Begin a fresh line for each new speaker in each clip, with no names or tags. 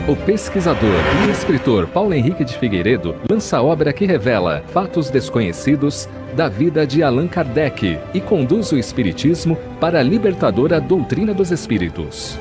O pesquisador e escritor Paulo Henrique de Figueiredo lança a obra que revela fatos desconhecidos da vida de Allan Kardec e conduz o espiritismo para a libertadora doutrina dos espíritos.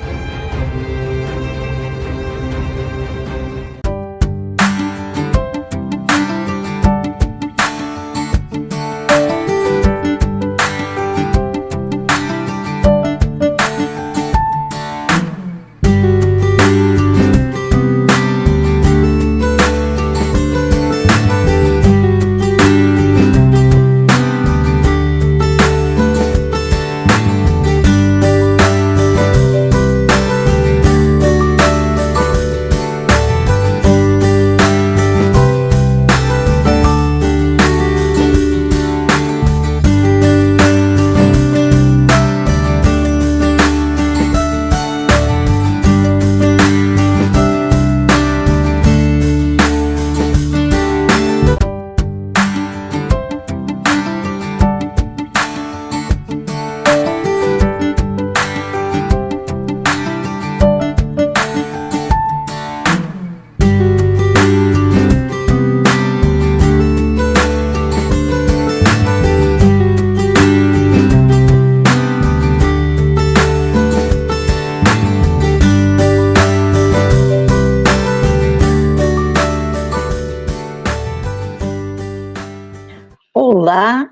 Olá,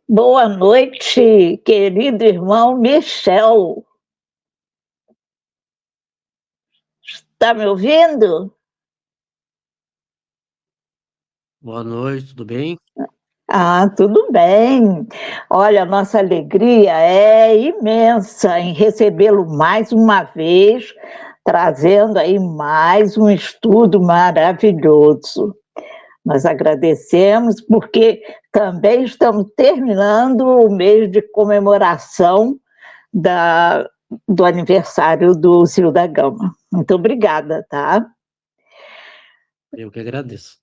boa noite, querido irmão Michel. Está me ouvindo?
Boa noite, tudo bem?
Tudo bem. Olha, a nossa alegria é imensa em recebê-lo mais uma vez, trazendo aí mais um estudo maravilhoso. Nós agradecemos porque também estamos terminando o mês de comemoração do aniversário do Cio da Gama. Muito obrigada, tá?
Eu que agradeço.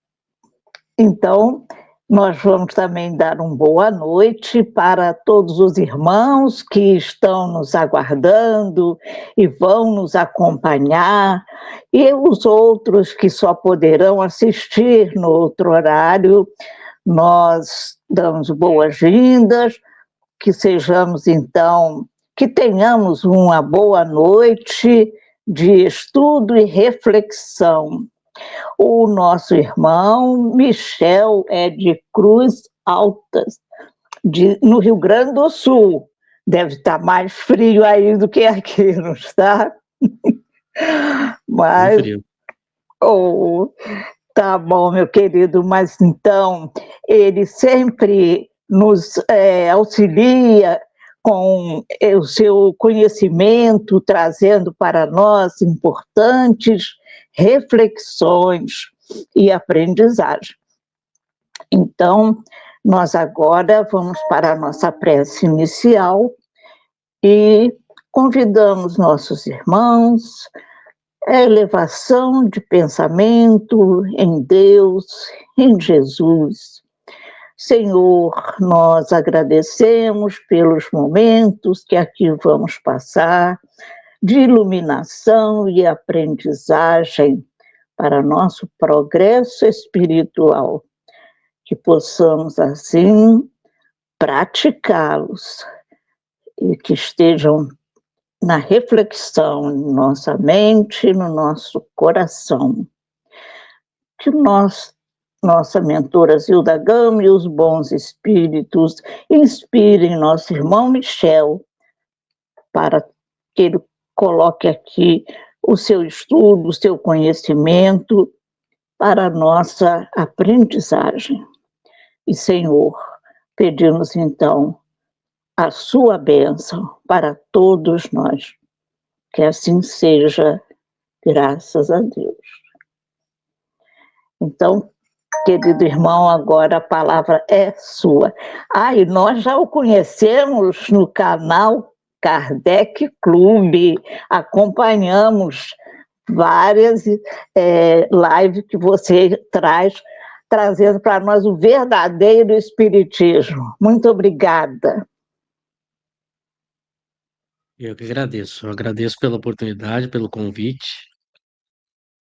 Então, nós vamos também dar uma boa noite para todos os irmãos que estão nos aguardando e vão nos acompanhar, e os outros que só poderão assistir no outro horário. Nós damos boas-vindas, que sejamos então, que tenhamos uma boa noite de estudo e reflexão. O nosso irmão Michel é de Cruz Altas, no Rio Grande do Sul. Deve estar mais frio aí do que aqui, não está? Mas,
frio.
Tá bom, meu querido, mas então ele sempre nos auxilia com o seu conhecimento, trazendo para nós importantes reflexões e aprendizagem. Então, nós agora vamos para a nossa prece inicial e convidamos nossos irmãos a elevação de pensamento em Deus, em Jesus. Senhor, nós agradecemos pelos momentos que aqui vamos passar, de iluminação e aprendizagem para nosso progresso espiritual, que possamos assim praticá-los e que estejam na reflexão em nossa mente, no nosso coração. Que nossa mentora Zilda Gama e os bons espíritos inspirem nosso irmão Michel para que ele coloque aqui o seu estudo, o seu conhecimento para a nossa aprendizagem. E, Senhor, pedimos então a sua bênção para todos nós. Que assim seja, graças a Deus. Então, querido irmão, agora a palavra é sua. E nós já o conhecemos no canal Kardec Clube, acompanhamos várias lives que você traz, trazendo para nós o verdadeiro espiritismo. Muito obrigada.
Eu que agradeço. Eu agradeço pela oportunidade, pelo convite.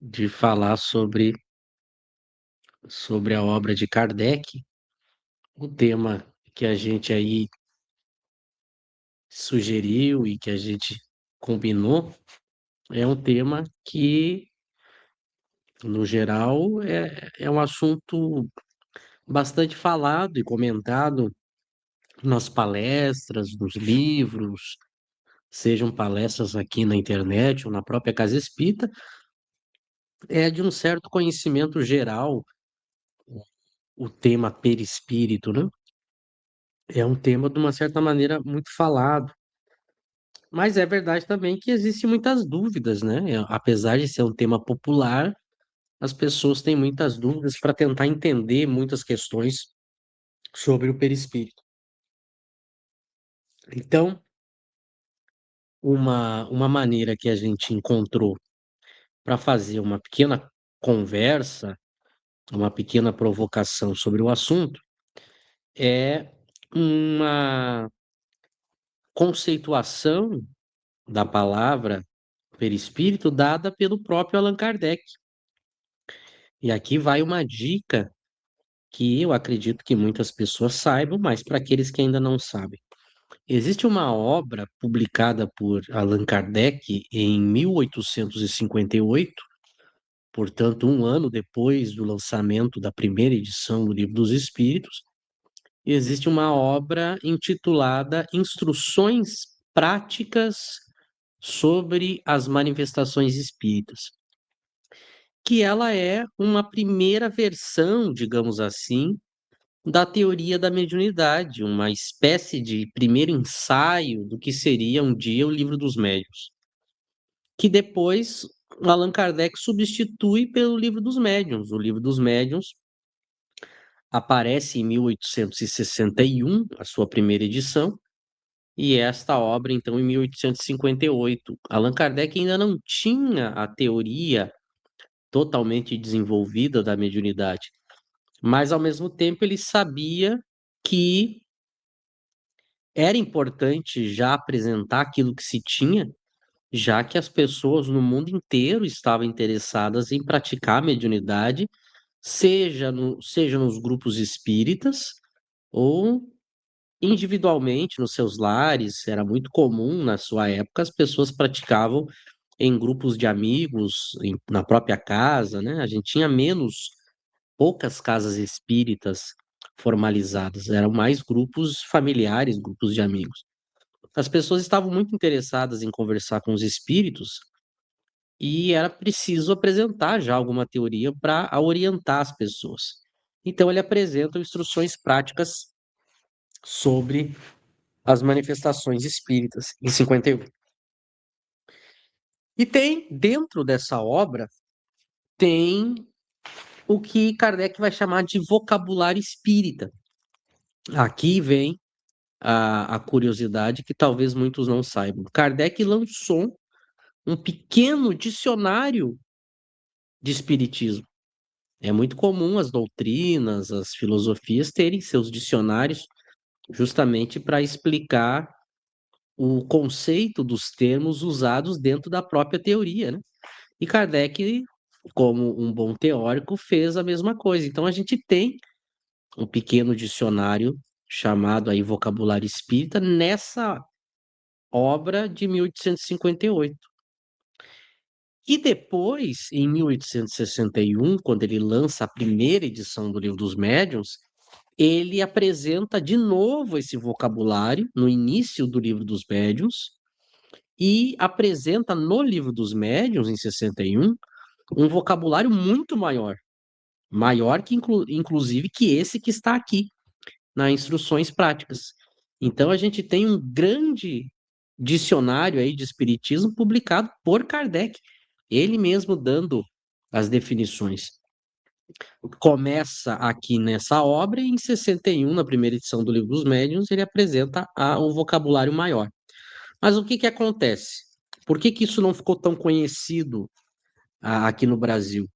de falar sobre a obra de Kardec. O tema que a gente aí sugeriu e que a gente combinou é um tema que, no geral, é um assunto bastante falado e comentado nas palestras, nos livros, sejam palestras aqui na internet ou na própria Casa Espírita, é de um certo conhecimento geral o tema perispírito, né? É um tema, de uma certa maneira, muito falado. Mas é verdade também que existem muitas dúvidas, né? Apesar de ser um tema popular, as pessoas têm muitas dúvidas para tentar entender muitas questões sobre o perispírito. Então, uma maneira que a gente encontrou para fazer uma pequena conversa, uma pequena provocação sobre o assunto, é uma conceituação da palavra perispírito dada pelo próprio Allan Kardec. E aqui vai uma dica que eu acredito que muitas pessoas saibam, mas para aqueles que ainda não sabem. Existe uma obra publicada por Allan Kardec em 1858, portanto, um ano depois do lançamento da primeira edição do Livro dos Espíritos. Existe uma obra intitulada Instruções Práticas sobre as Manifestações Espíritas, que ela é uma primeira versão, digamos assim, da teoria da mediunidade, uma espécie de primeiro ensaio do que seria um dia o Livro dos Médiuns, que depois Allan Kardec substitui pelo Livro dos Médiuns. O Livro dos Médiuns aparece em 1861, a sua primeira edição, e esta obra, então, em 1858. Allan Kardec ainda não tinha a teoria totalmente desenvolvida da mediunidade, mas, ao mesmo tempo, ele sabia que era importante já apresentar aquilo que se tinha, já que as pessoas no mundo inteiro estavam interessadas em praticar a mediunidade, seja nos grupos espíritas ou individualmente nos seus lares. Era muito comum na sua época, as pessoas praticavam em grupos de amigos, na própria casa, né? A gente tinha poucas casas espíritas formalizadas, eram mais grupos familiares, grupos de amigos. As pessoas estavam muito interessadas em conversar com os espíritos e era preciso apresentar já alguma teoria para orientar as pessoas. Então ele apresenta instruções práticas sobre as manifestações espíritas em 51. E tem dentro dessa obra tem o que Kardec vai chamar de vocabulário espírita. Aqui vem a curiosidade que talvez muitos não saibam. Kardec lançou um pequeno dicionário de espiritismo. É muito comum as doutrinas, as filosofias terem seus dicionários justamente para explicar o conceito dos termos usados dentro da própria teoria, né? E Kardec, como um bom teórico, fez a mesma coisa. Então a gente tem um pequeno dicionário chamado aí Vocabulário Espírita nessa obra de 1858. E depois, em 1861, quando ele lança a primeira edição do Livro dos Médiuns, ele apresenta de novo esse vocabulário no início do Livro dos Médiuns e apresenta no Livro dos Médiuns, em 61, um vocabulário muito maior, maior que inclusive que esse que está aqui nas Instruções Práticas. Então a gente tem um grande dicionário aí de espiritismo publicado por Kardec, ele mesmo dando as definições. Começa aqui nessa obra e em 61, na primeira edição do Livro dos Médiuns, ele apresenta um vocabulário maior. Mas o que que acontece? Por que que isso não ficou tão conhecido aqui no Brasil?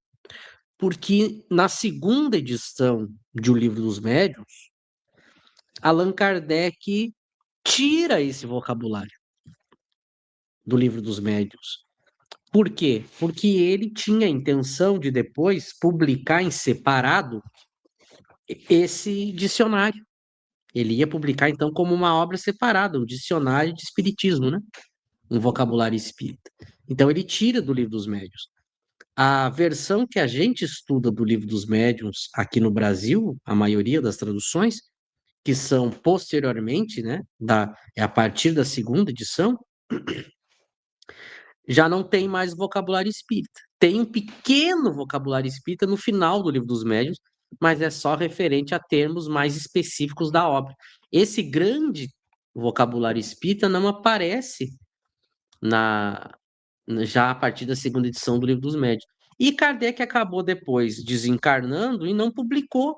Porque na segunda edição de O Livro dos Médiuns, Allan Kardec tira esse vocabulário do Livro dos Médiuns, Por quê? Porque ele tinha a intenção de depois publicar em separado esse dicionário. Ele ia publicar, então, como uma obra separada, um dicionário de espiritismo, né? Um vocabulário espírita. Então, ele tira do Livro dos Médiuns. A versão que a gente estuda do Livro dos Médiuns aqui no Brasil, a maioria das traduções, que são posteriormente, né, é a partir da segunda edição, já não tem mais vocabulário espírita. Tem um pequeno vocabulário espírita no final do Livro dos Médiuns, mas é só referente a termos mais específicos da obra. Esse grande vocabulário espírita não aparece na já a partir da segunda edição do Livro dos Médiuns. E Kardec acabou depois desencarnando e não publicou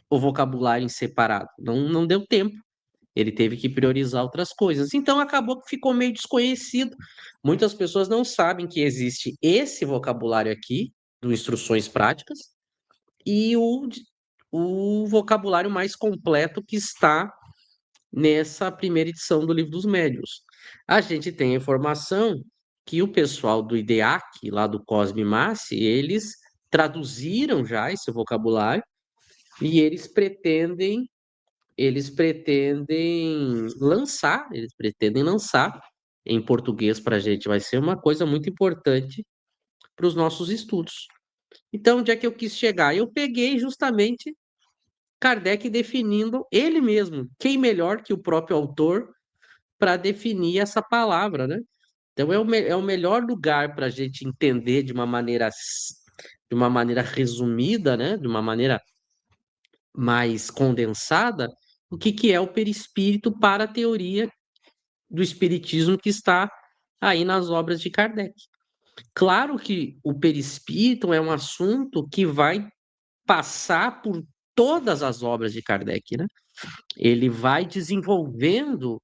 o vocabulário em separado. Não deu tempo. Ele teve que priorizar outras coisas. Então acabou que ficou meio desconhecido. Muitas pessoas não sabem que existe esse vocabulário aqui, do Instruções Práticas, e o vocabulário mais completo que está nessa primeira edição do Livro dos Médiuns. A gente tem a informação que o pessoal do IDEAC, lá do Cosme Massi, eles traduziram já esse vocabulário e eles pretendem lançar em português para a gente. Vai ser uma coisa muito importante para os nossos estudos. Então, onde é que eu quis chegar? Eu peguei justamente Kardec definindo ele mesmo. Quem melhor que o próprio autor para definir essa palavra, né? Então, é o melhor lugar para a gente entender de uma maneira resumida, né? De uma maneira mais condensada, o que é o perispírito para a teoria do espiritismo que está aí nas obras de Kardec. Claro que o perispírito é um assunto que vai passar por todas as obras de Kardec, né? Ele vai desenvolvendo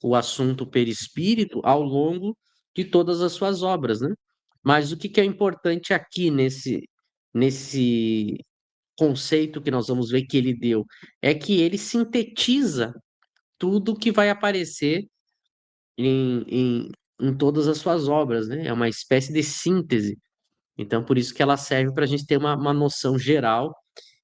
o assunto perispírito ao longo de todas as suas obras, né? Mas o que é importante aqui nesse conceito que nós vamos ver que ele deu é que ele sintetiza tudo que vai aparecer em, em, em todas as suas obras, né? É uma espécie de síntese. Então, por isso que ela serve para a gente ter uma noção geral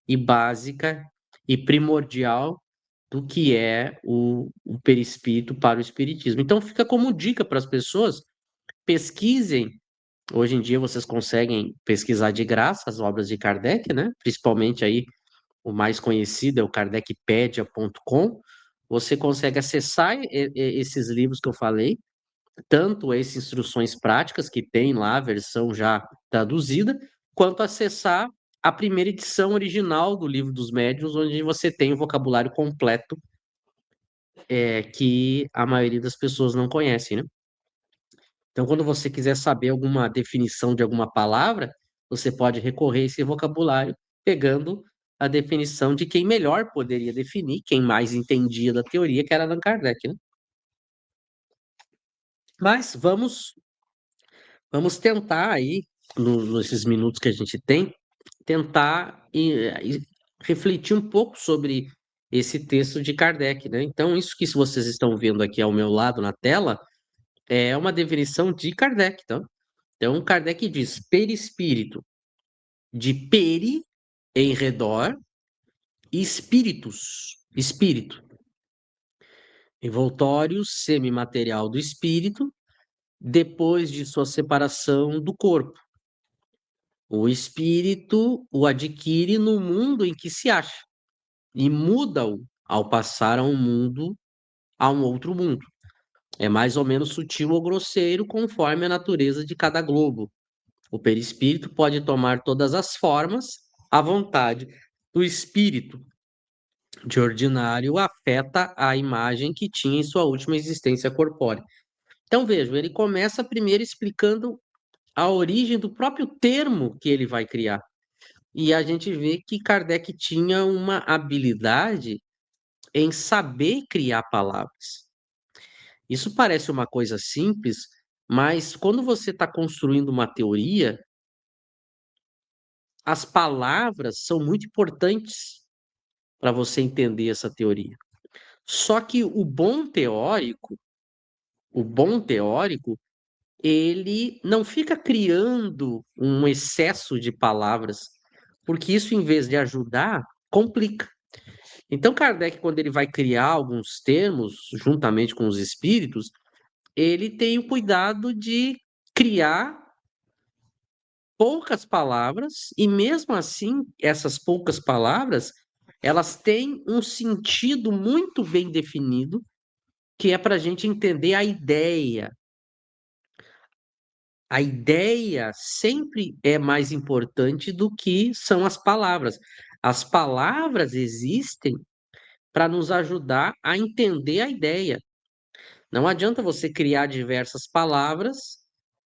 e básica e primordial do que é o perispírito para o espiritismo. Então, fica como dica para as pessoas, pesquisem. Hoje em dia vocês conseguem pesquisar de graça as obras de Kardec, né? Principalmente aí o mais conhecido é o kardecpedia.com. Você consegue acessar esses livros que eu falei, tanto essas instruções práticas, que tem lá a versão já traduzida, quanto acessar a primeira edição original do Livro dos Médiuns, onde você tem o vocabulário completo, que a maioria das pessoas não conhece, né? Então, quando você quiser saber alguma definição de alguma palavra, você pode recorrer a esse vocabulário, pegando a definição de quem melhor poderia definir, quem mais entendia da teoria, que era Allan Kardec, né? Mas vamos tentar aí, nesses minutos que a gente tem, tentar refletir um pouco sobre esse texto de Kardec, né? Então, isso que vocês estão vendo aqui ao meu lado na tela é uma definição de Kardec, tá? Então, Kardec diz perispírito, de peri, em redor, e espíritus, espírito, envoltório semimaterial do espírito, depois de sua separação do corpo. O espírito o adquire no mundo em que se acha e muda-o ao passar a um outro mundo. É mais ou menos sutil ou grosseiro conforme a natureza de cada globo. O perispírito pode tomar todas as formas à vontade. O espírito, de ordinário, afeta a imagem que tinha em sua última existência corpórea. Então, vejam, ele começa primeiro explicando a origem do próprio termo que ele vai criar. E a gente vê que Kardec tinha uma habilidade em saber criar palavras. Isso parece uma coisa simples, mas quando você está construindo uma teoria, as palavras são muito importantes para você entender essa teoria. Só que o bom teórico, ele não fica criando um excesso de palavras, porque isso, em vez de ajudar, complica. Então, Kardec, quando ele vai criar alguns termos, juntamente com os espíritos, ele tem o cuidado de criar poucas palavras, e mesmo assim, essas poucas palavras, elas têm um sentido muito bem definido, que é para a gente entender a ideia. A ideia sempre é mais importante do que são as palavras. As palavras existem para nos ajudar a entender a ideia. Não adianta você criar diversas palavras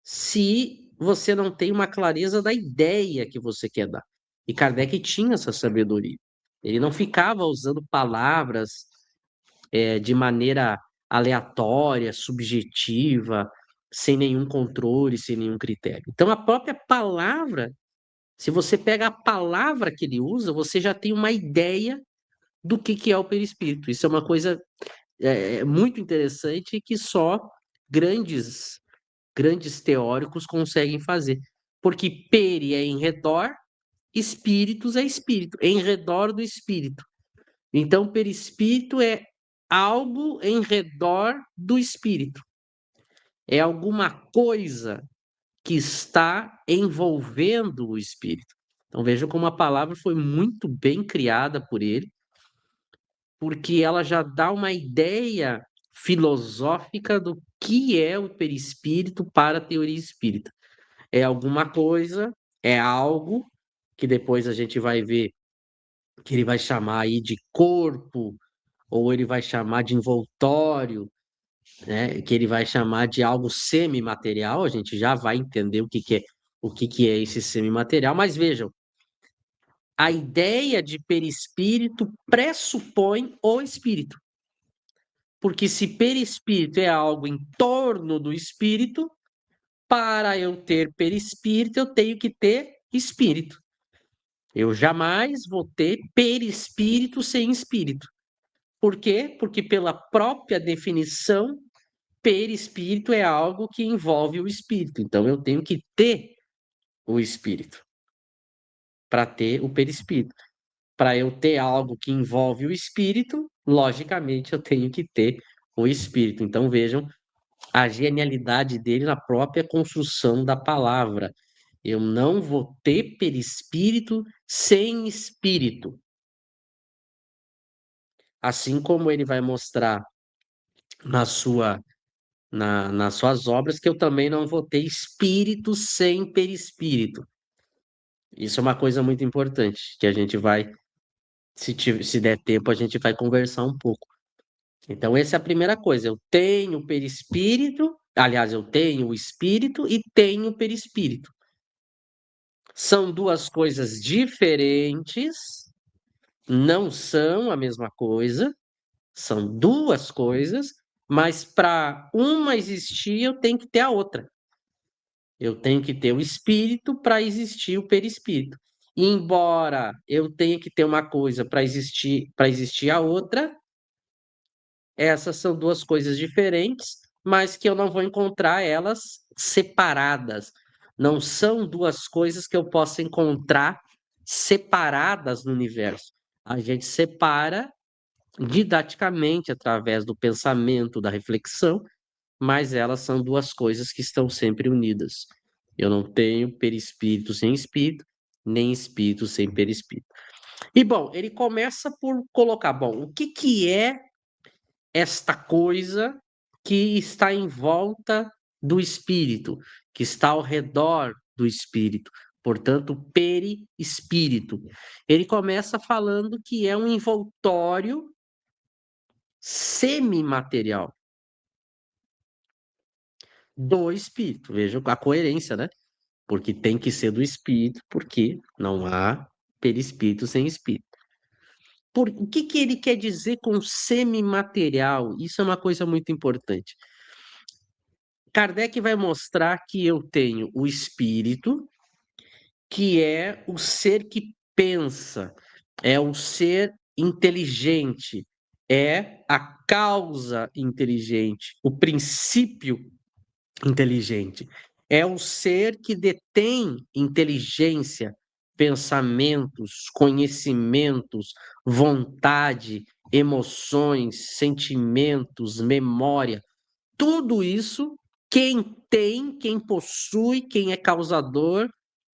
se você não tem uma clareza da ideia que você quer dar. E Kardec tinha essa sabedoria. Ele não ficava usando palavras de maneira aleatória, subjetiva, sem nenhum controle, sem nenhum critério. Então, a própria palavra, se você pega a palavra que ele usa, você já tem uma ideia do que é o perispírito. Isso é uma coisa muito interessante que só grandes teóricos conseguem fazer. Porque peri é em redor, espíritos é espírito, em redor do espírito. Então, perispírito é algo em redor do espírito. É alguma coisa que está envolvendo o espírito. Então, veja como a palavra foi muito bem criada por ele, porque ela já dá uma ideia filosófica do que é o perispírito para a teoria espírita. É alguma coisa, é algo que depois a gente vai ver que ele vai chamar aí de corpo, ou ele vai chamar de envoltório, né? Que ele vai chamar de algo semimaterial. A gente já vai entender o que que é esse semimaterial, mas vejam, a ideia de perispírito pressupõe o espírito. Porque se perispírito é algo em torno do espírito, para eu ter perispírito, eu tenho que ter espírito. Eu jamais vou ter perispírito sem espírito. Por quê? Porque pela própria definição, perispírito é algo que envolve o espírito. Então eu tenho que ter o espírito para ter o perispírito. Para eu ter algo que envolve o espírito, logicamente eu tenho que ter o espírito. Então vejam a genialidade dele na própria construção da palavra. Eu não vou ter perispírito sem espírito. Assim como ele vai mostrar nas suas obras, que eu também não vou ter espírito sem perispírito. Isso é uma coisa muito importante, que a gente vai, se der tempo, a gente vai conversar um pouco. Então, essa é a primeira coisa. Eu tenho perispírito, aliás, eu tenho o espírito e tenho perispírito. São duas coisas diferentes, não são a mesma coisa, são duas coisas, mas para uma existir, eu tenho que ter a outra. Eu tenho que ter o espírito para existir o perispírito. E embora eu tenha que ter uma coisa para existir a outra, essas são duas coisas diferentes, mas que eu não vou encontrar elas separadas. Não são duas coisas que eu possa encontrar separadas no universo. A gente separa didaticamente através do pensamento, da reflexão, mas elas são duas coisas que estão sempre unidas. Eu não tenho perispírito sem espírito, nem espírito sem perispírito. E bom, ele começa por colocar, bom, o que que é esta coisa que está em volta do espírito, que está ao redor do espírito, portanto, perispírito. Ele começa falando que é um envoltório semimaterial do espírito. Veja a coerência, né? Porque tem que ser do espírito, porque não há perispírito sem espírito. O que que ele quer dizer com semimaterial? Isso é uma coisa muito importante. Kardec vai mostrar que eu tenho o espírito, que é o ser que pensa, é o ser inteligente, é a causa inteligente, o princípio inteligente. É o ser que detém inteligência, pensamentos, conhecimentos, vontade, emoções, sentimentos, memória. Tudo isso, quem tem, quem possui, quem é causador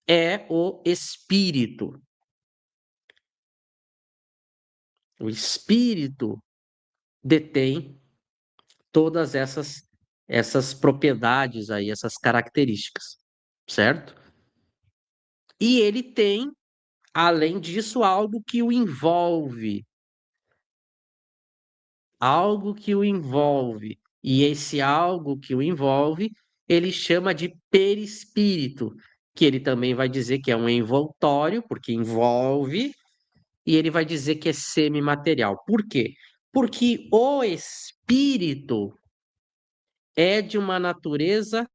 é o espírito. O espírito detém todas essas propriedades aí, essas características, certo? E ele tem, além disso, algo que o envolve, algo que o envolve. E esse algo que o envolve, ele chama de perispírito, que ele também vai dizer que é um envoltório, porque envolve, e ele vai dizer que é semimaterial. Por quê? Porque o espírito é de uma natureza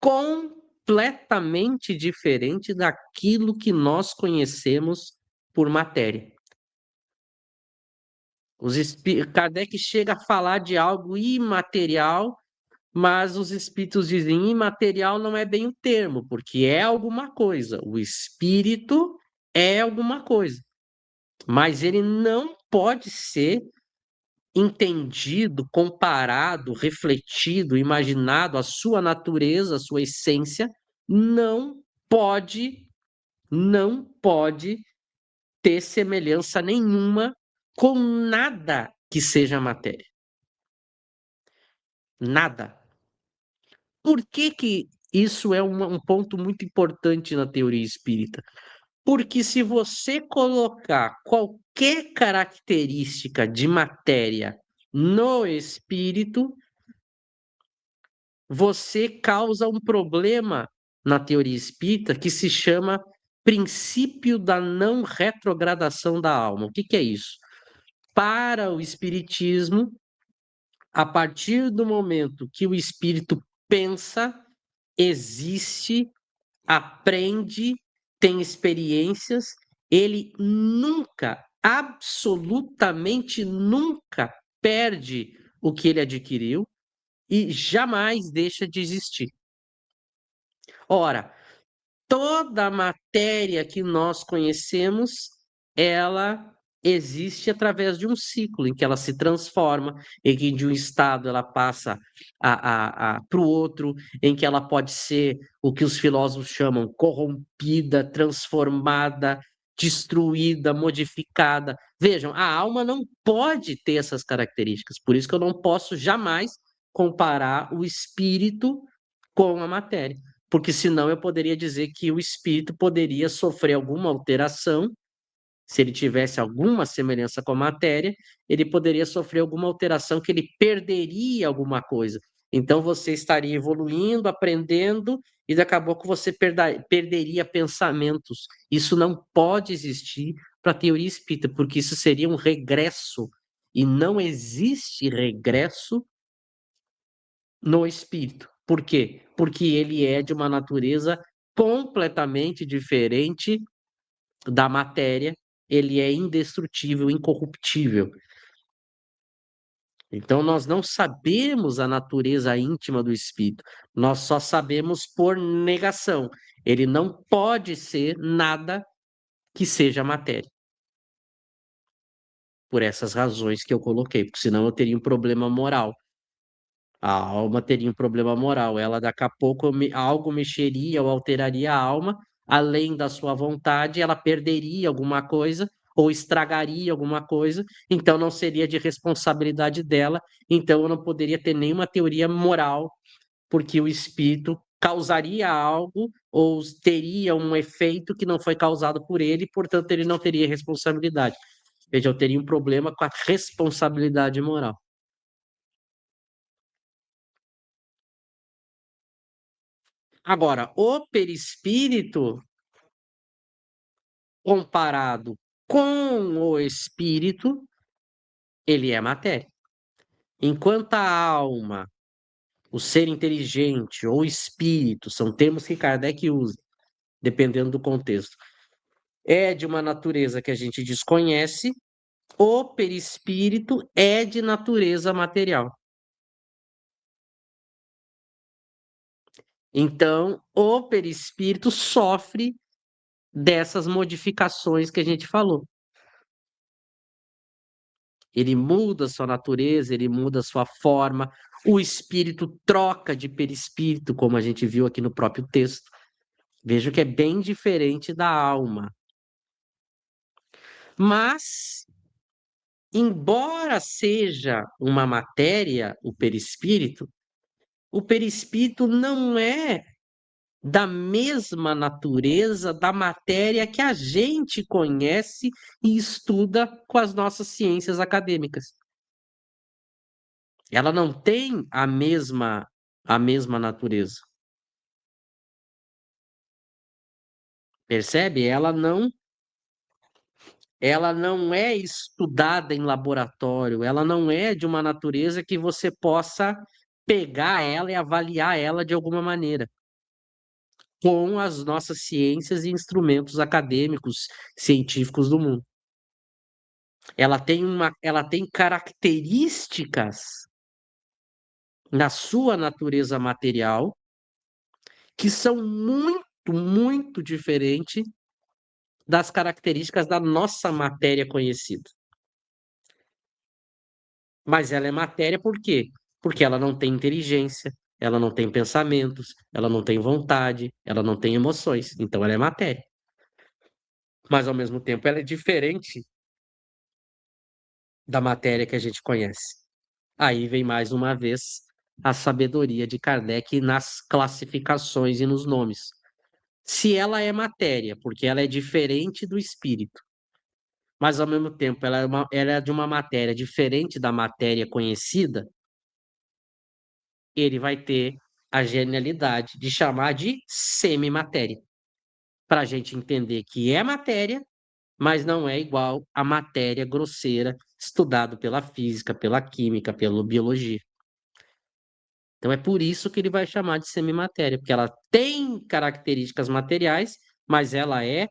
completamente diferente daquilo que nós conhecemos por matéria. Kardec chega a falar de algo imaterial, mas os espíritos dizem imaterial não é bem o termo, porque é alguma coisa. O espírito é alguma coisa, mas ele não pode ser entendido, comparado, refletido, imaginado, a sua natureza, a sua essência, não pode, não pode ter semelhança nenhuma com nada que seja matéria. Nada. Por que isso é um ponto muito importante na teoria espírita? Porque se você colocar qualquer característica de matéria no espírito, você causa um problema na teoria espírita que se chama princípio da não retrogradação da alma. O que é isso? Para o espiritismo, a partir do momento que o espírito pensa, existe, aprende, tem experiências, ele nunca, absolutamente nunca perde o que ele adquiriu e jamais deixa de existir. Ora, toda a matéria que nós conhecemos, ela existe através de um ciclo em que ela se transforma, em que de um estado ela passa para o outro, em que ela pode ser o que os filósofos chamam corrompida, transformada, destruída, modificada. Vejam, a alma não pode ter essas características, por isso que eu não posso jamais comparar o espírito com a matéria, porque senão eu poderia dizer que o espírito poderia sofrer alguma alteração, se ele tivesse alguma semelhança com a matéria, ele poderia sofrer alguma alteração que ele perderia alguma coisa. Então você estaria evoluindo, aprendendo, e daqui a pouco você perderia pensamentos. Isso não pode existir para a teoria espírita, porque isso seria um regresso. E não existe regresso no espírito. Por quê? Porque ele é de uma natureza completamente diferente da matéria, ele é indestrutível, incorruptível. Então, nós não sabemos a natureza íntima do espírito, nós só sabemos por negação. Ele não pode ser nada que seja matéria. Por essas razões que eu coloquei, porque senão eu teria um problema moral. A alma teria um problema moral. Ela, daqui a pouco, algo mexeria ou alteraria a alma, além da sua vontade, ela perderia alguma coisa ou estragaria alguma coisa, então não seria de responsabilidade dela, então eu não poderia ter nenhuma teoria moral, porque o espírito causaria algo ou teria um efeito que não foi causado por ele, portanto ele não teria responsabilidade. Veja, eu teria um problema com a responsabilidade moral. Agora, o perispírito, comparado com o espírito, ele é matéria. Enquanto a alma, o ser inteligente ou espírito, são termos que Kardec usa, dependendo do contexto, é de uma natureza que a gente desconhece, o perispírito é de natureza material. Então, o perispírito sofre dessas modificações que a gente falou. Ele muda sua natureza, ele muda sua forma, o espírito troca de perispírito, como a gente viu aqui no próprio texto. Vejo que é bem diferente da alma. Mas, embora seja uma matéria, o perispírito não é da mesma natureza da matéria que a gente conhece e estuda com as nossas ciências acadêmicas. Ela não tem a mesma natureza. Percebe? Ela não é estudada em laboratório, ela não é de uma natureza que você possa pegar ela e avaliar ela de alguma maneira, com as nossas ciências e instrumentos acadêmicos, científicos do mundo. Ela tem características na sua natureza material que são muito, muito diferentes das características da nossa matéria conhecida. Mas ela é matéria por quê? Porque ela não tem inteligência, ela não tem pensamentos, ela não tem vontade, ela não tem emoções. Então ela é matéria. Mas ao mesmo tempo ela é diferente da matéria que a gente conhece. Aí vem mais uma vez a sabedoria de Kardec nas classificações e nos nomes. Se ela é matéria, porque ela é diferente do espírito, mas ao mesmo tempo ela é de uma matéria diferente da matéria conhecida, ele vai ter a genialidade de chamar de semimatéria, para a gente entender que é matéria, mas não é igual à matéria grosseira estudado pela física, pela química, pela biologia. Então é por isso que ele vai chamar de semimatéria, porque ela tem características materiais, mas ela é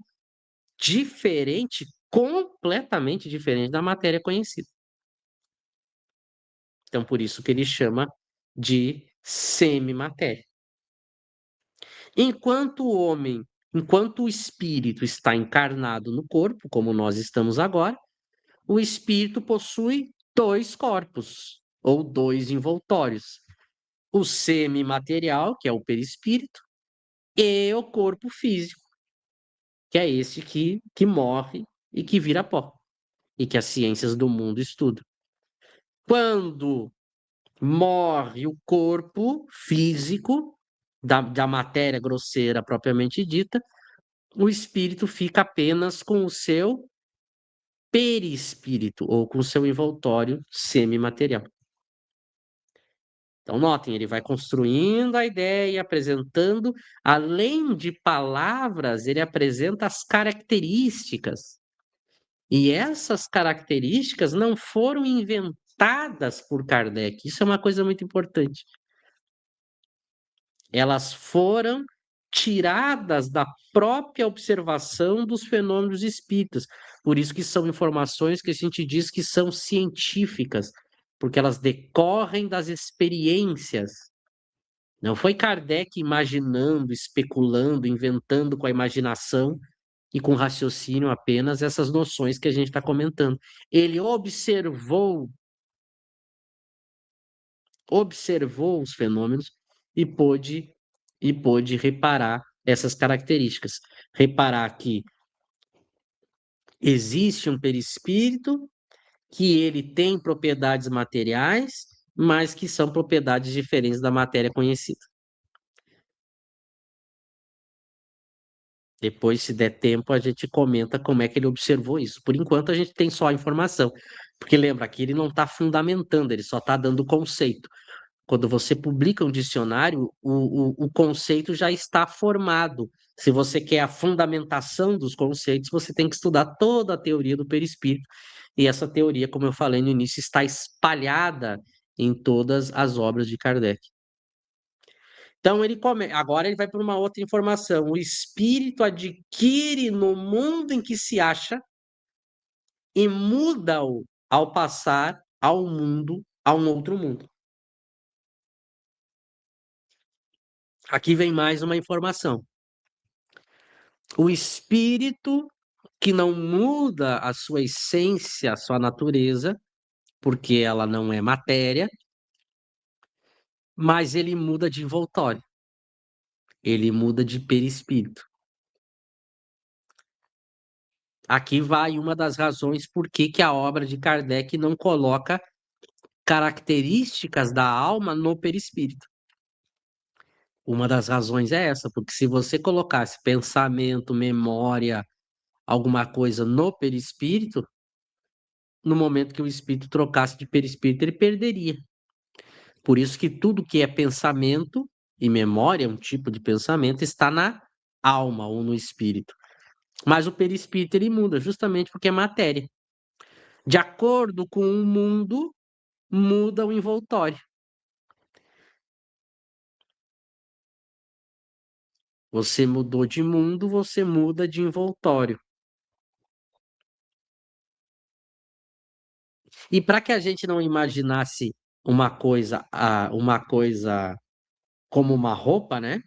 diferente, completamente diferente da matéria conhecida. Então por isso que ele chama de semimatéria. Enquanto o espírito está encarnado no corpo, como nós estamos agora, o espírito possui dois corpos, ou dois envoltórios. O semimaterial, que é o perispírito, e o corpo físico, que é esse que morre e que vira pó, e que as ciências do mundo estudam. Quando morre o corpo físico, da matéria grosseira propriamente dita, o espírito fica apenas com o seu perispírito, ou com o seu envoltório semimaterial. Então, notem, ele vai construindo a ideia, apresentando, além de palavras, ele apresenta as características. E essas características não foram inventadas por Kardec. Isso é uma coisa muito importante. Elas foram tiradas da própria observação dos fenômenos espíritas. Por isso que são informações que a gente diz que são científicas, porque elas decorrem das experiências. Não foi Kardec imaginando, especulando, inventando com a imaginação e com raciocínio apenas essas noções que a gente está comentando. Ele observou os fenômenos e pôde reparar essas características. Reparar que existe um perispírito, que ele tem propriedades materiais, mas que são propriedades diferentes da matéria conhecida. Depois, se der tempo, a gente comenta como é que ele observou isso. Por enquanto, a gente tem só a informação. Porque lembra, aqui ele não está fundamentando, ele só está dando o conceito. Quando você publica um dicionário, o conceito já está formado. Se você quer a fundamentação dos conceitos, você tem que estudar toda a teoria do perispírito. E essa teoria, como eu falei no início, está espalhada em todas as obras de Kardec. Então agora ele vai para uma outra informação. O espírito adquire no mundo em que se acha e muda-o ao passar ao mundo, a um outro mundo. Aqui vem mais uma informação. O espírito que não muda a sua essência, a sua natureza, porque ela não é matéria, mas ele muda de envoltório. Ele muda de perispírito. Aqui vai uma das razões por que a obra de Kardec não coloca características da alma no perispírito. Uma das razões é essa, porque se você colocasse pensamento, memória, alguma coisa no perispírito, no momento que o espírito trocasse de perispírito, ele perderia. Por isso que tudo que é pensamento e memória, um tipo de pensamento, está na alma ou no espírito. Mas o perispírito ele muda, justamente porque é matéria. De acordo com o mundo, muda o envoltório. Você mudou de mundo, você muda de envoltório. E para que a gente não imaginasse uma coisa como uma roupa, né?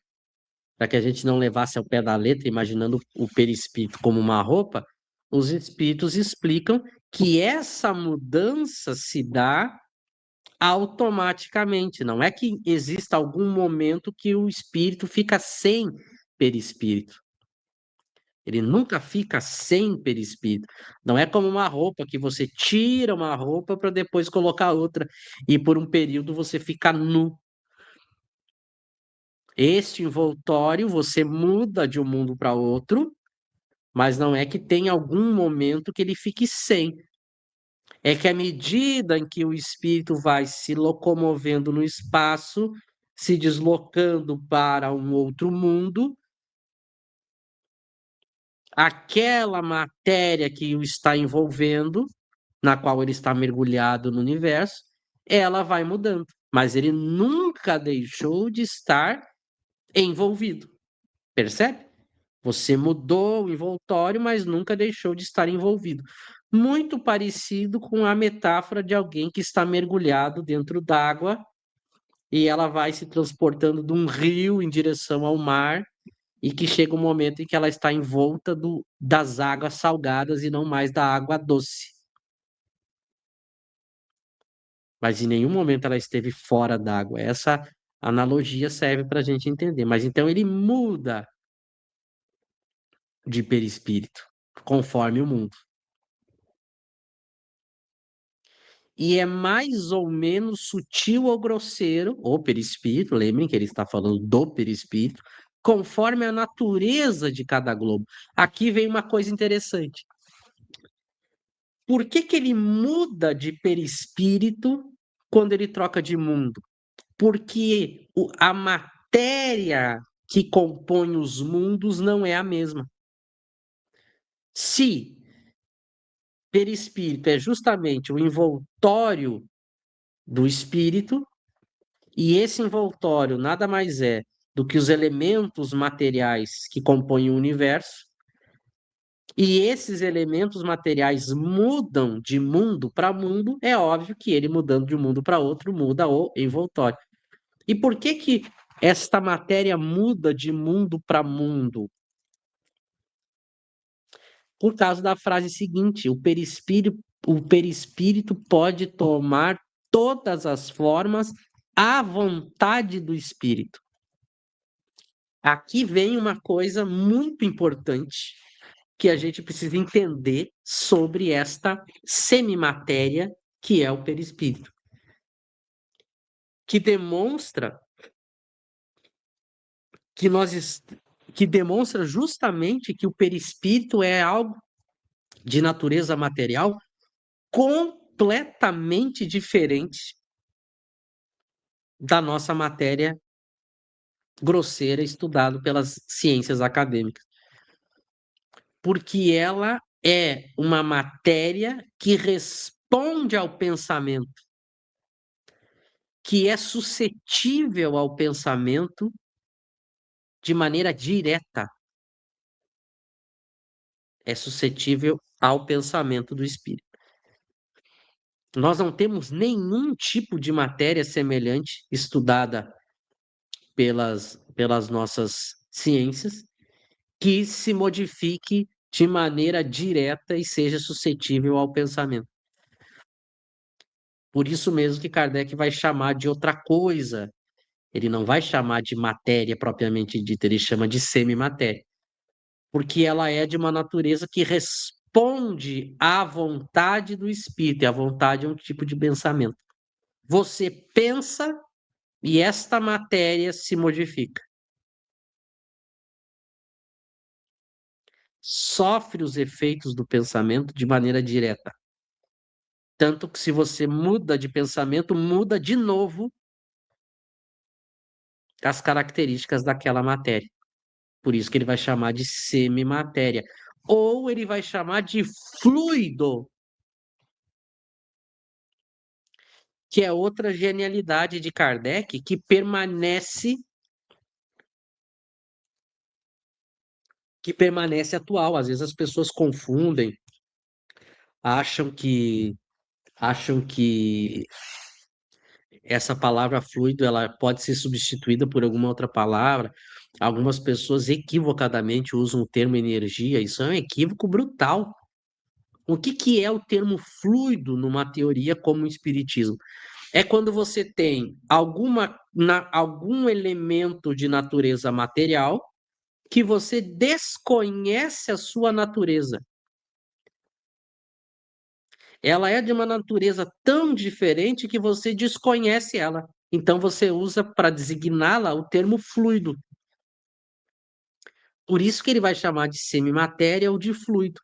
Para que a gente não levasse ao pé da letra, imaginando o perispírito como uma roupa, os espíritos explicam que essa mudança se dá automaticamente. Não é que exista algum momento que o espírito fica sem perispírito. Ele nunca fica sem perispírito. Não é como uma roupa que você tira uma roupa para depois colocar outra e por um período você fica nu. Este envoltório você muda de um mundo para outro, mas não é que tem algum momento que ele fique sem. É que à medida em que o espírito vai se locomovendo no espaço, se deslocando para um outro mundo, aquela matéria que o está envolvendo, na qual ele está mergulhado no universo, ela vai mudando. Mas ele nunca deixou de estar envolvido. Percebe? Você mudou o envoltório, mas nunca deixou de estar envolvido. Muito parecido com a metáfora de alguém que está mergulhado dentro d'água e ela vai se transportando de um rio em direção ao mar e que chega um momento em que ela está envolta das águas salgadas e não mais da água doce. Mas em nenhum momento ela esteve fora d'água. Essa analogia serve para a gente entender. Mas então ele muda de perispírito conforme o mundo. E é mais ou menos sutil ou grosseiro, o perispírito, lembrem que ele está falando do perispírito, conforme a natureza de cada globo. Aqui vem uma coisa interessante. Por que ele muda de perispírito quando ele troca de mundo? Porque a matéria que compõe os mundos não é a mesma. Se perispírito é justamente o envoltório do espírito, e esse envoltório nada mais é do que os elementos materiais que compõem o universo, e esses elementos materiais mudam de mundo para mundo, é óbvio que ele mudando de um mundo para outro muda o envoltório. E por que esta matéria muda de mundo para mundo? Por causa da frase seguinte: o perispírito pode tomar todas as formas à vontade do espírito. Aqui vem uma coisa muito importante que a gente precisa entender sobre esta semimatéria que é o perispírito, que demonstra que demonstra justamente que o perispírito é algo de natureza material completamente diferente da nossa matéria grosseira estudada pelas ciências acadêmicas. Porque ela é uma matéria que responde ao pensamento, que é suscetível ao pensamento de maneira direta. É suscetível ao pensamento do espírito. Nós não temos nenhum tipo de matéria semelhante estudada pelas nossas ciências, que se modifique de maneira direta e seja suscetível ao pensamento. Por isso mesmo que Kardec vai chamar de outra coisa. Ele não vai chamar de matéria propriamente dita, ele chama de semimatéria, porque ela é de uma natureza que responde à vontade do espírito, e a vontade é um tipo de pensamento. Você pensa e esta matéria se modifica. Sofre os efeitos do pensamento de maneira direta. Tanto que se você muda de pensamento, muda de novo as características daquela matéria. Por isso que ele vai chamar de semimatéria. Ou ele vai chamar de fluido, que é outra genialidade de Kardec, que permanece atual. Às vezes as pessoas confundem, acham que acham que essa palavra fluido ela pode ser substituída por alguma outra palavra. Algumas pessoas equivocadamente usam o termo energia. Isso é um equívoco brutal. O que é o termo fluido numa teoria como o espiritismo? É quando você tem algum elemento de natureza material que você desconhece a sua natureza. Ela é de uma natureza tão diferente que você desconhece ela. Então você usa para designá-la o termo fluido. Por isso que ele vai chamar de semimatéria ou de fluido,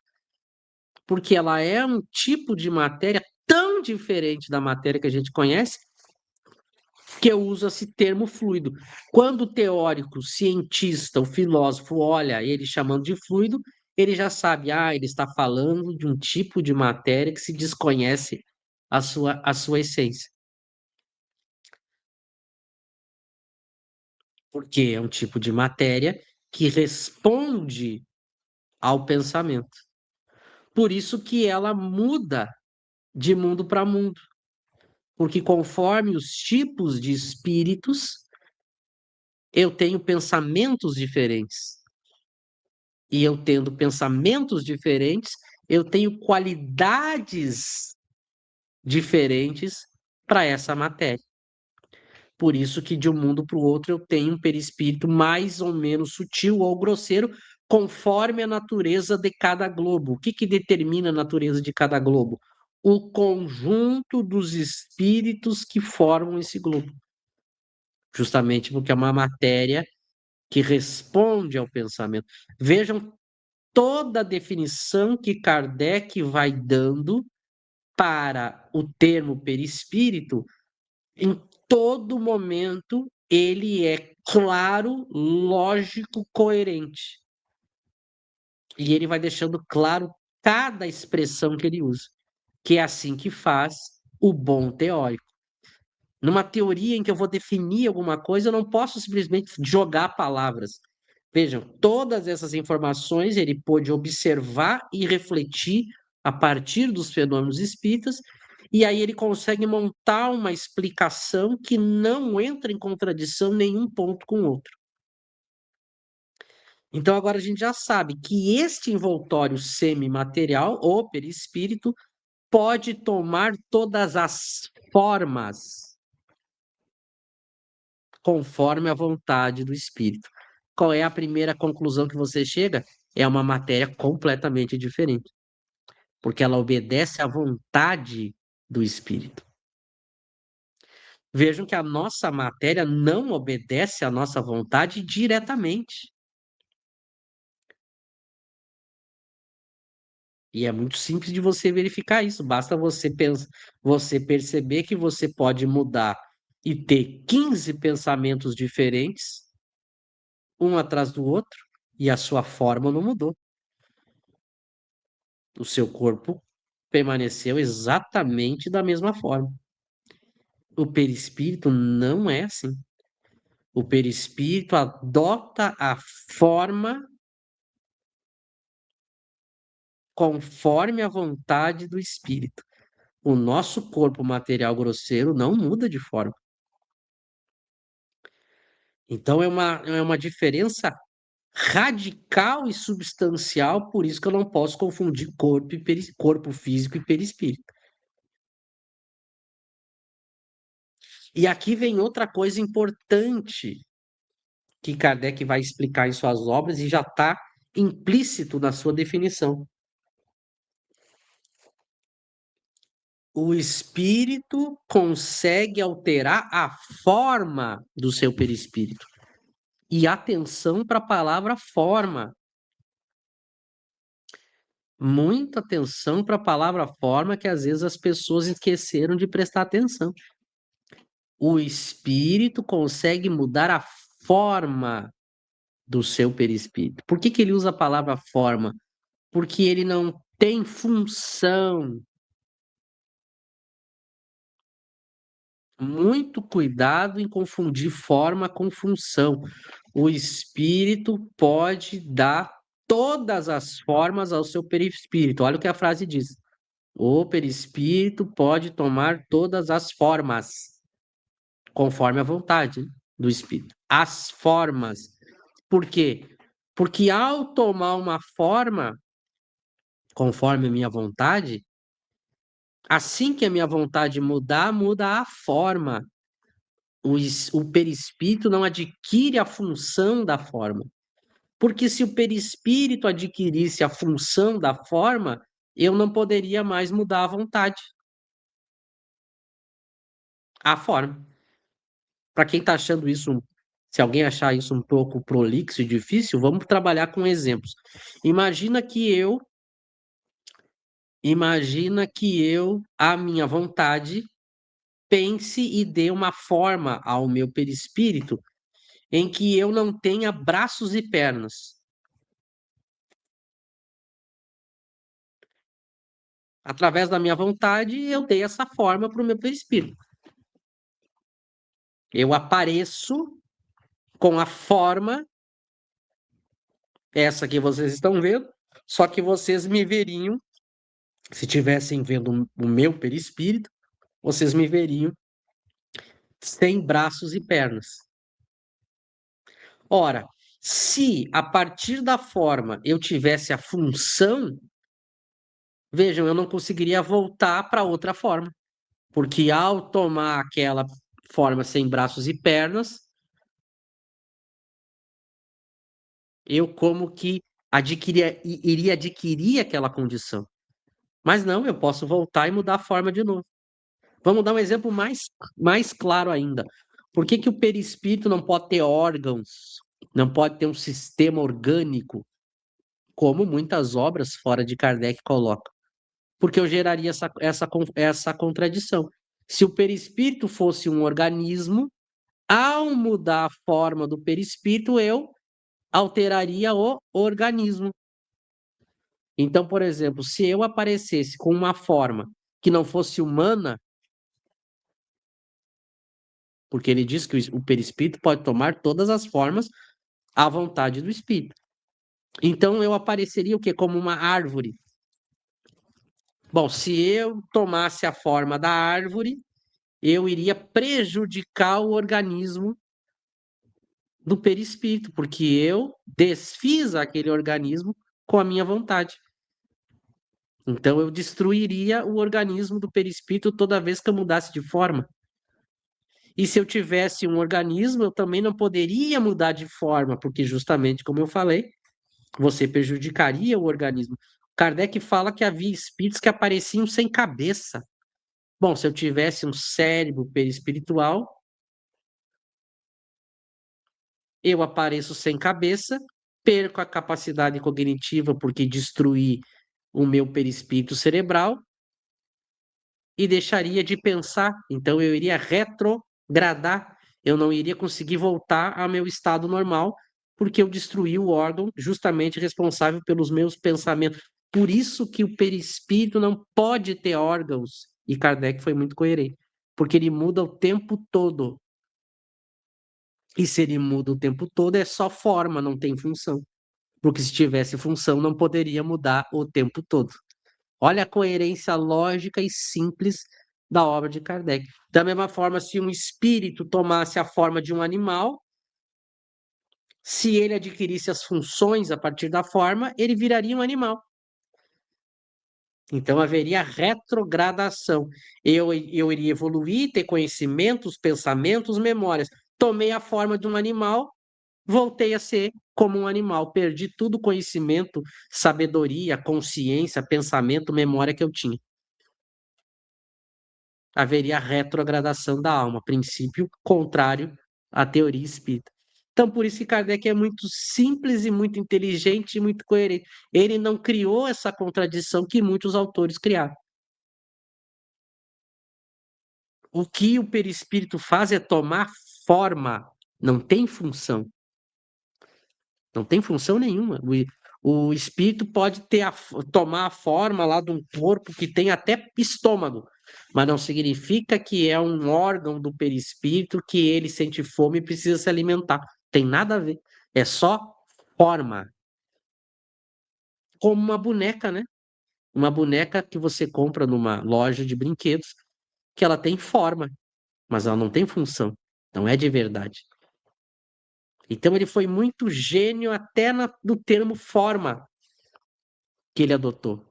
porque ela é um tipo de matéria tão diferente da matéria que a gente conhece que eu uso esse termo fluido. Quando o teórico, o cientista, o filósofo olha ele chamando de fluido, ele já sabe, ele está falando de um tipo de matéria que se desconhece a sua essência. Porque é um tipo de matéria que responde ao pensamento. Por isso que ela muda de mundo para mundo. Porque conforme os tipos de espíritos, eu tenho pensamentos diferentes. E eu tendo pensamentos diferentes, eu tenho qualidades diferentes para essa matéria. Por isso que de um mundo para o outro eu tenho um perispírito mais ou menos sutil ou grosseiro, conforme a natureza de cada globo. O que determina a natureza de cada globo? O conjunto dos espíritos que formam esse globo. Justamente porque é uma matéria que responde ao pensamento. Vejam toda a definição que Kardec vai dando para o termo perispírito, em todo momento ele é claro, lógico, coerente. E ele vai deixando claro cada expressão que ele usa, que é assim que faz o bom teórico. Numa teoria em que eu vou definir alguma coisa, eu não posso simplesmente jogar palavras. Vejam, todas essas informações ele pôde observar e refletir a partir dos fenômenos espíritas, e aí ele consegue montar uma explicação que não entra em contradição nenhum ponto com o outro. Então agora a gente já sabe que este envoltório semimaterial, ou perispírito, pode tomar todas as formas conforme a vontade do espírito. Qual é a primeira conclusão que você chega? É uma matéria completamente diferente, porque ela obedece à vontade do espírito. Vejam que a nossa matéria não obedece à nossa vontade diretamente. E é muito simples de você verificar isso. Basta você perceber que você pode mudar e ter 15 pensamentos diferentes, um atrás do outro, e a sua forma não mudou. O seu corpo permaneceu exatamente da mesma forma. O perispírito não é assim. O perispírito adota a forma conforme a vontade do espírito. O nosso corpo material grosseiro não muda de forma. Então, é uma diferença radical e substancial, por isso que eu não posso confundir corpo físico e perispírito. E aqui vem outra coisa importante que Kardec vai explicar em suas obras e já está implícito na sua definição. O espírito consegue alterar a forma do seu perispírito. E atenção para a palavra forma. Muita atenção para a palavra forma, que às vezes as pessoas esqueceram de prestar atenção. O espírito consegue mudar a forma do seu perispírito. Por que ele usa a palavra forma? Porque ele não tem função. Muito cuidado em confundir forma com função. O espírito pode dar todas as formas ao seu perispírito. Olha o que a frase diz. O perispírito pode tomar todas as formas, conforme a vontade do espírito. As formas. Por quê? Porque ao tomar uma forma, conforme a minha vontade, assim que a minha vontade mudar, muda a forma. O perispírito não adquire a função da forma. Porque se o perispírito adquirisse a função da forma, eu não poderia mais mudar a vontade. A forma. Para quem está achando isso, se alguém achar isso um pouco prolixo e difícil, vamos trabalhar com exemplos. Imagina que eu, à minha vontade, pense e dê uma forma ao meu perispírito em que eu não tenha braços e pernas. Através da minha vontade, eu dei essa forma para o meu perispírito. Eu apareço com a forma, essa que vocês estão vendo, só que vocês me veriam, se estivessem vendo o meu perispírito, vocês me veriam sem braços e pernas. Ora, se a partir da forma eu tivesse a função, vejam, eu não conseguiria voltar para outra forma, porque ao tomar aquela forma sem braços e pernas, eu como que iria adquirir aquela condição. Mas não, eu posso voltar e mudar a forma de novo. Vamos dar um exemplo mais claro ainda. Por que o perispírito não pode ter órgãos, não pode ter um sistema orgânico, como muitas obras fora de Kardec colocam? Porque eu geraria essa contradição. Se o perispírito fosse um organismo, ao mudar a forma do perispírito, eu alteraria o organismo. Então, por exemplo, se eu aparecesse com uma forma que não fosse humana, porque ele diz que o perispírito pode tomar todas as formas à vontade do espírito. Então eu apareceria o quê? Como uma árvore. Bom, se eu tomasse a forma da árvore, eu iria prejudicar o organismo do perispírito, porque eu desfiz aquele organismo com a minha vontade. Então eu destruiria o organismo do perispírito toda vez que eu mudasse de forma. E se eu tivesse um organismo, eu também não poderia mudar de forma, porque justamente como eu falei, você prejudicaria o organismo. Kardec fala que havia espíritos que apareciam sem cabeça. Bom, se eu tivesse um cérebro perispiritual, eu apareço sem cabeça, perco a capacidade cognitiva porque destruí o meu perispírito cerebral e deixaria de pensar. Então eu iria retrogradar, eu não iria conseguir voltar ao meu estado normal, porque eu destruí o órgão justamente responsável pelos meus pensamentos. Por isso que o perispírito não pode ter órgãos. E Kardec foi muito coerente, porque ele muda o tempo todo. E se ele muda o tempo todo, é só forma, não tem função. Porque se tivesse função, não poderia mudar o tempo todo. Olha a coerência lógica e simples da obra de Kardec. Da mesma forma, se um espírito tomasse a forma de um animal, Se ele adquirisse as funções a partir da forma, ele viraria um animal. Então haveria retrogradação. Eu iria evoluir, ter conhecimentos, pensamentos, memórias. Tomei a forma de um animal, voltei a ser como um animal. Perdi tudo conhecimento, sabedoria, consciência, pensamento, memória que eu tinha. Haveria retrogradação da alma, princípio contrário à teoria espírita. Então, por isso que Kardec é muito simples e muito inteligente e muito coerente. Ele não criou essa contradição que muitos autores criaram. O que o perispírito faz é tomar forma, não tem função. Não tem função nenhuma. O espírito pode tomar a forma lá de um corpo que tem até estômago, mas não significa que é um órgão do perispírito que ele sente fome e precisa se alimentar. Tem nada a ver. É só forma. Como uma boneca, né? Uma boneca que você compra numa loja de brinquedos, que ela tem forma, mas ela não tem função. Não é de verdade. Então ele foi muito gênio até no termo forma que ele adotou.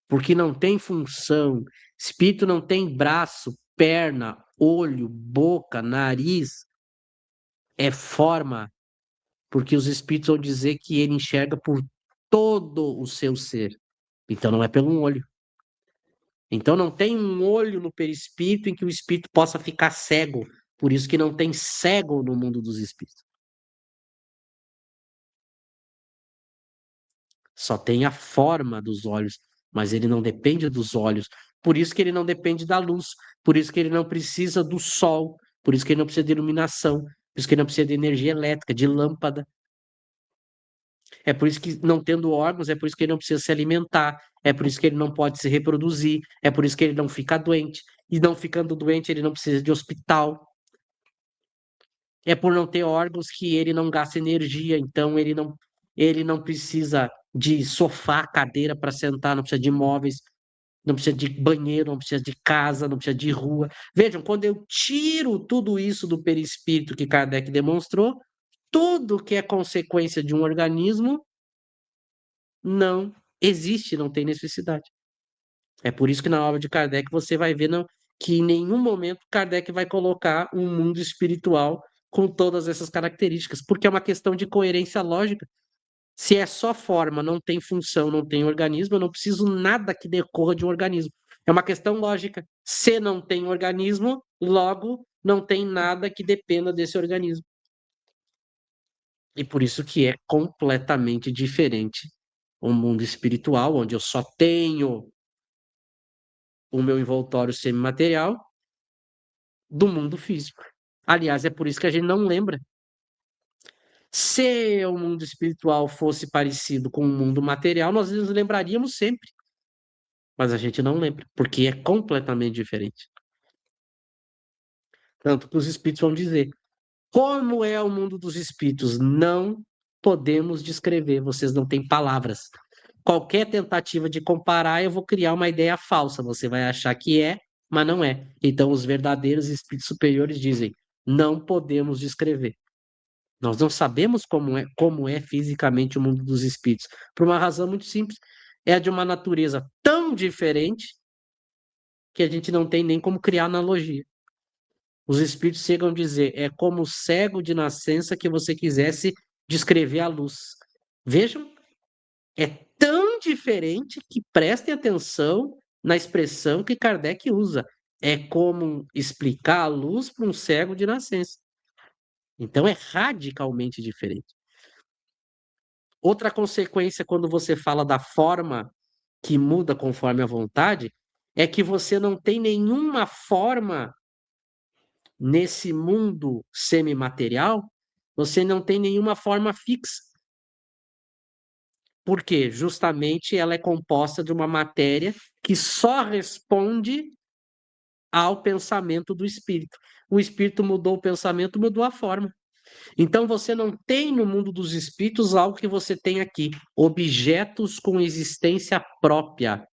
Porque não tem função. Espírito não tem braço, perna, olho, boca, nariz. É forma. Porque os espíritos vão dizer que ele enxerga por todo o seu ser. Então não é pelo um olho. Então não tem um olho no perispírito em que o espírito possa ficar cego. Por isso que não tem cego no mundo dos espíritos. Só tem a forma dos olhos, mas ele não depende dos olhos. Por isso que ele não depende da luz, por isso que ele não precisa do sol, por isso que ele não precisa de iluminação, por isso que ele não precisa de energia elétrica, de lâmpada. É por isso que, não tendo órgãos, é por isso que ele não precisa se alimentar, é por isso que ele não pode se reproduzir, é por isso que ele não fica doente. E não ficando doente, ele não precisa de hospital. É por não ter órgãos que ele não gasta energia, então ele não precisa de sofá, cadeira para sentar, não precisa de móveis, não precisa de banheiro, não precisa de casa, não precisa de rua. Vejam, quando eu tiro tudo isso do perispírito que Kardec demonstrou, tudo que é consequência de um organismo não existe, não tem necessidade. É por isso que na obra de Kardec você vai ver que em nenhum momento Kardec vai colocar um mundo espiritual com todas essas características, porque é uma questão de coerência lógica. Se é só forma, não tem função, não tem organismo, eu não preciso nada que decorra de um organismo. É uma questão lógica. Se não tem organismo, logo não tem nada que dependa desse organismo. E por isso que é completamente diferente o mundo espiritual, onde eu só tenho o meu envoltório semimaterial, do mundo físico. Aliás, é por isso que a gente não lembra. Se o mundo espiritual fosse parecido com o mundo material, nós nos lembraríamos sempre. Mas a gente não lembra, porque é completamente diferente. Tanto que os espíritos vão dizer: como é o mundo dos espíritos? Não podemos descrever, vocês não têm palavras. Qualquer tentativa de comparar, eu vou criar uma ideia falsa. Você vai achar que é, mas não é. Então, os verdadeiros espíritos superiores dizem: não podemos descrever. Nós não sabemos como é fisicamente o mundo dos espíritos, por uma razão muito simples. É de uma natureza tão diferente que a gente não tem nem como criar analogia. Os espíritos chegam a dizer: é como o cego de nascença que você quisesse descrever a luz. Vejam, é tão diferente que prestem atenção na expressão que Kardec usa. É como explicar a luz para um cego de nascença. Então é radicalmente diferente. Outra consequência, quando você fala da forma que muda conforme a vontade, é que você não tem nenhuma forma nesse mundo semimaterial, você não tem nenhuma forma fixa. Por quê? Justamente ela é composta de uma matéria que só responde ao pensamento do espírito. O espírito mudou o pensamento, mudou a forma. Então você não tem no mundo dos espíritos algo que você tem aqui, objetos com existência própria.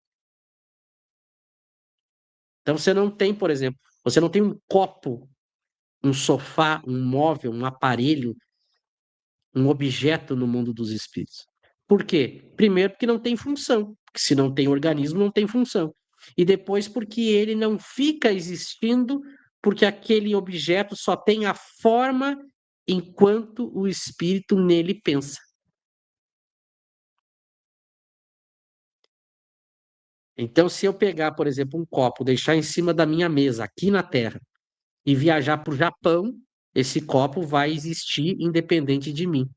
Então você não tem, por exemplo, você não tem um copo, um sofá, um móvel, um aparelho um objeto no mundo dos espíritos. Por quê? Primeiro, porque não tem função. Porque se não tem organismo, não tem função. E depois, porque ele não fica existindo, porque aquele objeto só tem a forma enquanto o espírito nele pensa. Então, se eu pegar, por exemplo, um copo, deixar em cima da minha mesa, aqui na Terra, e viajar para o Japão, esse copo vai existir independente de mim.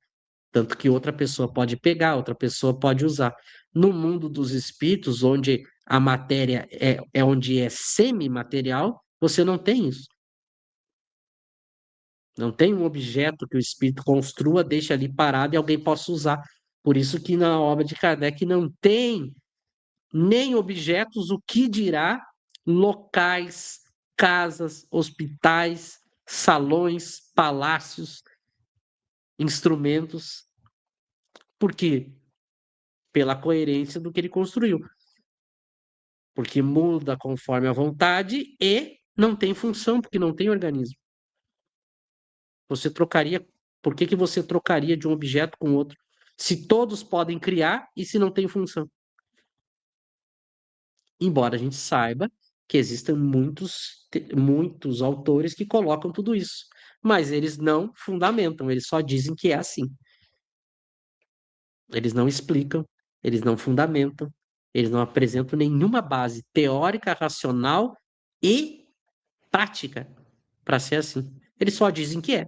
Tanto que outra pessoa pode pegar, outra pessoa pode usar. No mundo dos espíritos, onde a matéria é onde é semimaterial, você não tem isso. Não tem um objeto que o espírito construa, deixa ali parado e alguém possa usar. Por isso que na obra de Kardec não tem nem objetos, o que dirá locais, casas, hospitais, salões, palácios, instrumentos. Por quê? Pela coerência do que ele construiu. Porque muda conforme a vontade e não tem função, porque não tem organismo. Você trocaria. Por que que você trocaria de um objeto com outro? Se todos podem criar e se não tem função? Embora a gente saiba que existem muitos autores que colocam tudo isso, mas eles não fundamentam, eles só dizem que é assim. Eles não explicam, eles não fundamentam, eles não apresentam nenhuma base teórica, racional e prática para ser assim. Eles só dizem que é.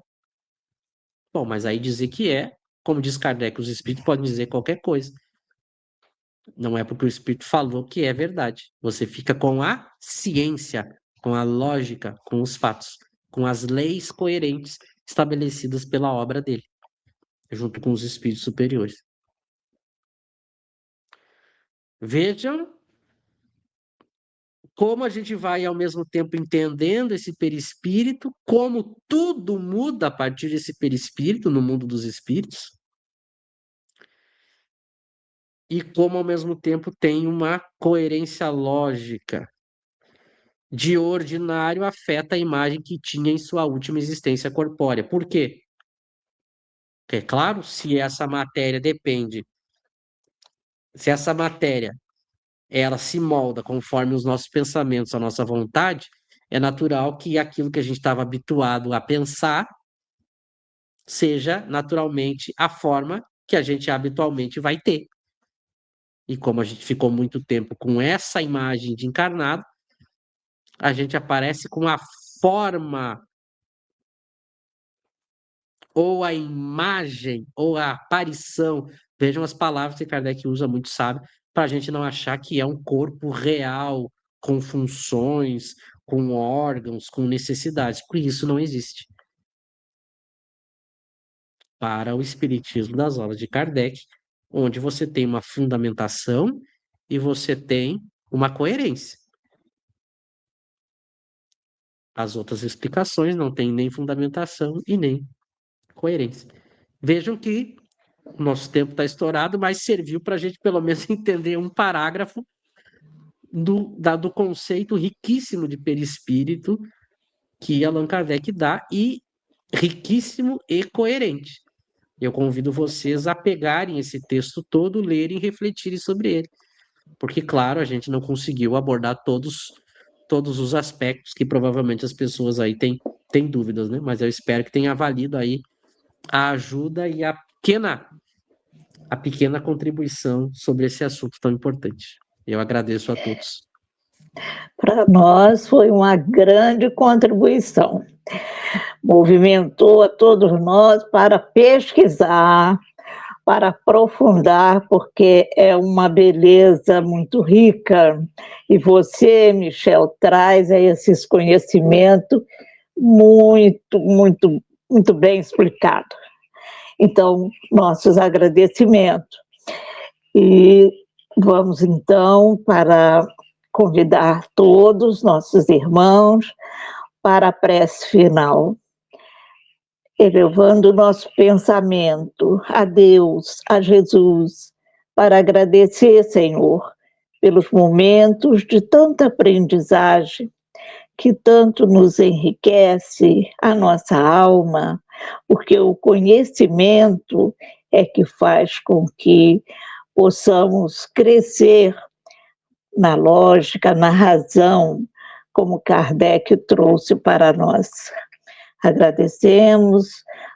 Bom, mas aí dizer que é, como diz Kardec, os espíritos podem dizer qualquer coisa. Não é porque o espírito falou que é verdade. Você fica com a ciência, com a lógica, com os fatos, com as leis coerentes estabelecidas pela obra dele, junto com os espíritos superiores. Vejam como a gente vai ao mesmo tempo entendendo esse perispírito, como tudo muda a partir desse perispírito no mundo dos espíritos, e como ao mesmo tempo tem uma coerência lógica. De ordinário afeta a imagem que tinha em sua última existência corpórea. Por quê? Porque, é claro, se essa matéria depende, se essa matéria ela se molda conforme os nossos pensamentos, a nossa vontade, é natural que aquilo que a gente estava habituado a pensar seja naturalmente a forma que a gente habitualmente vai ter. E como a gente ficou muito tempo com essa imagem de encarnado, a gente aparece com a forma ou a imagem ou a aparição. Vejam as palavras que Kardec usa muito sábio, para a gente não achar que é um corpo real, com funções, com órgãos, com necessidades, porque isso não existe. Para o Espiritismo das obras de Kardec, onde você tem uma fundamentação e você tem uma coerência. As outras explicações não têm nem fundamentação e nem coerência. Vejam que o nosso tempo está estourado, mas serviu para a gente pelo menos entender um parágrafo do conceito riquíssimo de perispírito que Allan Kardec dá e riquíssimo e coerente. Eu convido vocês a pegarem esse texto todo, lerem e refletirem sobre ele. Porque, claro, a gente não conseguiu abordar todos os aspectos que provavelmente as pessoas aí têm dúvidas, né? Mas eu espero que tenha valido aí a ajuda e a pequena contribuição sobre esse assunto tão importante. Eu agradeço a todos.
Para nós foi uma grande contribuição. Movimentou a todos nós para pesquisar, para aprofundar, porque é uma beleza muito rica. E você, Michel, traz esses conhecimentos muito, muito, muito bem explicado. Então, nossos agradecimentos. E vamos, então, para convidar todos nossos irmãos para a prece final, elevando o nosso pensamento a Deus, a Jesus, para agradecer, Senhor, pelos momentos de tanta aprendizagem que tanto nos enriquece a nossa alma porque o conhecimento é que faz com que possamos crescer na lógica, na razão, como Kardec trouxe para nós. Agradecemos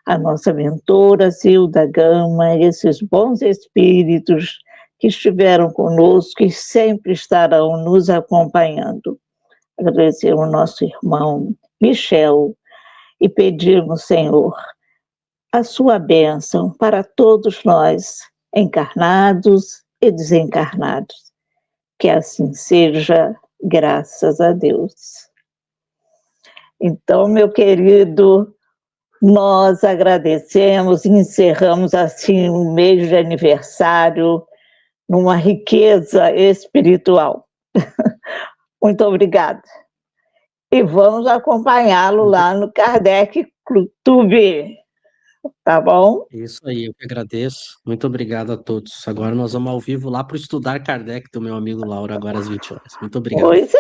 a nossa mentora, Zilda Gama, esses bons espíritos que estiveram conosco e sempre estarão nos acompanhando. Agradecemos ao nosso irmão Michel e pedimos, Senhor, a sua bênção para todos nós, encarnados e desencarnados. Que assim seja, graças a Deus. Então, meu querido, nós agradecemos e encerramos assim um mês de aniversário numa riqueza espiritual. Muito obrigada. E vamos acompanhá-lo lá no Kardec Clube, tá bom?
Isso aí, eu que agradeço. Muito obrigado a todos. Agora nós vamos ao vivo lá para o Estudar Kardec do meu amigo Lauro, agora às 20 horas. Muito obrigado.
Pois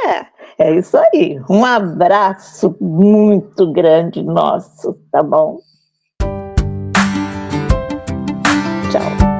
é isso aí. Um abraço muito grande nosso, tá bom? Tchau.